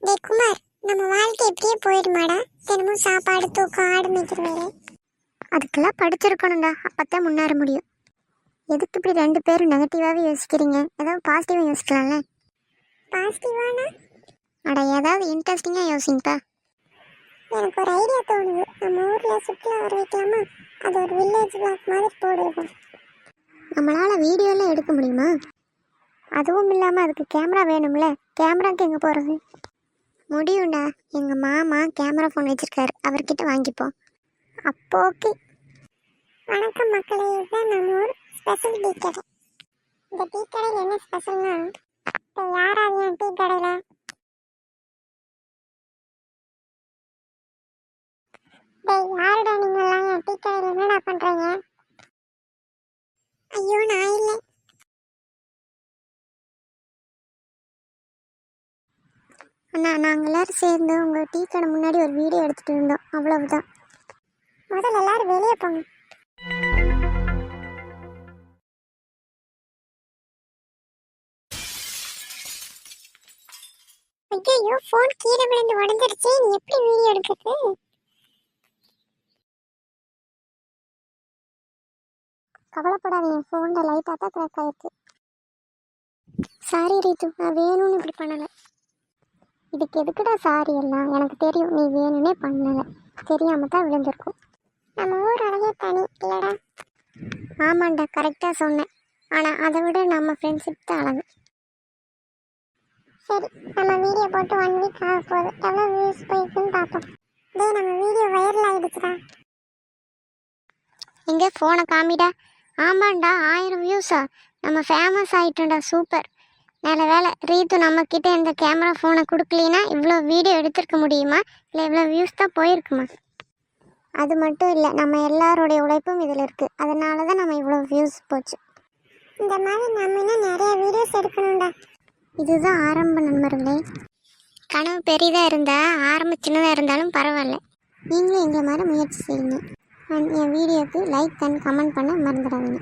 டேய் குமார், நம்ம வாழ்க்கை இப்படியே போயிடுமாடா? தினமும் சாப்பாடு தூக்கம் ஆடு மேய்க்கிற வேலை. அதுக்கெல்லாம் படிச்சிருக்கணும்டா, அப்பத்தான் முன்னேற முடியும். எதுக்கு இப்படி ரெண்டு பேரும் நெகட்டிவாகவே யோசிக்கிறீங்க? ஏதாவது பாசிட்டிவாக யோசிக்கலாம்ல. பாசிட்டிவானா? அட ஏதாவது இன்ட்ரெஸ்டிங்காக யோசிங்கப்பா. எனக்கு ஒரு ஐடியா தோணுது. நம்ம ஊரில் சுற்றுலா வர வைக்கலாமா? அது ஒரு வில்லேஜ் பிளாக் மாதிரி போடுவோம். நம்மளால் வீடியோலாம் எடுக்க முடியுமா? அதுவும் இல்லாமல் அதுக்கு கேமரா வேணும்ல. கேமராக்கு எங்கே போகிறது? முடியும்டா, எங்கள் மாமா கேமரா ஃபோன் வச்சுருக்காரு, அவர்கிட்ட வாங்கிப்போம். அப்போ ஓகே. வணக்கம் மக்களே, இதுதான் நம்ம ஊர் ஸ்பெஷல் டீ கடை. இந்த டீ கடையில் என்ன ஸ்பெஷல்னா, இப்போ யாராவது என் டீ கடையில் யாருடா நீங்கள்லாம் என் டீ கடையில் என்னடா பண்ணுறீங்க? ஐயோ நான் இல்லை. அண்ணா, நாங்கள் எல்லோரும் சேர்ந்து உங்கள் டீ கடை முன்னாடி ஒரு வீடியோ எடுத்துகிட்டு இருந்தோம், அவ்வளவுதான். முதல்ல எல்லாரும் வெளியே போங்க. ஐயோ, ஃபோன் கீழே விழுந்து உடஞ்சிருச்சு. நீ எப்படி வீடியோ எடுக்கிறது? கவலைப்படாதீங்க, ஃபோனில் லைட்டாக தான் கிராக் ஆயிருக்கு. சாரி ரீத்து, நான் வேணும்னு இப்படி பண்ணலை. இதுக்கு எதுக்குடா சாரி எல்லாம்? எனக்கு தெரியும் நீ வேணும்னே பண்ணலை, தெரியாமல் தான் விழுந்திருக்கும். நம்ம ஊர் அழகே தனி இல்லைடா? ஆமாண்டா, கரெக்டாக சொன்னேன். ஆனால் அதை விட நம்ம ஃப்ரெண்ட்ஷிப் தான் அழகு. சரி, நம்ம வீடியோ போட்டு 1 வீக் ஆக போகுது. எவ்வளோ வியூஸ் போயிருக்குன்னு பார்ப்போம். டேய், நம்ம வீடியோ வைரல் ஆகிடுச்சுடா. எங்கே ஃபோனை காமிடா. ஆமாண்டா, 1000 வியூஸா? நம்ம ஃபேமஸ் ஆகிட்டோம்டா, சூப்பர். நல்ல வேலை, ரீத்து நம்மக்கிட்ட இந்த கேமரா ஃபோனை கொடுக்கலின்னா இவ்வளோ வீடியோ எடுத்திருக்க முடியுமா? இல்லை இவ்வளோ வியூஸ் தான் போயிருக்குமா? அது மட்டும் இல்லை, நம்ம எல்லாருடைய உழைப்பும் இதில் இருக்குது. அதனால தான் நம்ம இவ்வளோ வியூஸ் போச்சு. இந்த மாதிரி நம்ம இன்னும் நிறைய வீடியோஸ் எடுக்கணும்டா. இதுதான் ஆரம்ப நண்பர்களே. கனவு பெரிதாக இருந்தால் ஆரம்ப சின்னதாக இருந்தாலும் பரவாயில்ல, நீங்களும் எங்களை மாதிரி முயற்சி செய்யுங்க. என் வீடியோக்கு லைக் அண்ட் கமெண்ட் பண்ண மறந்துடாதீங்க.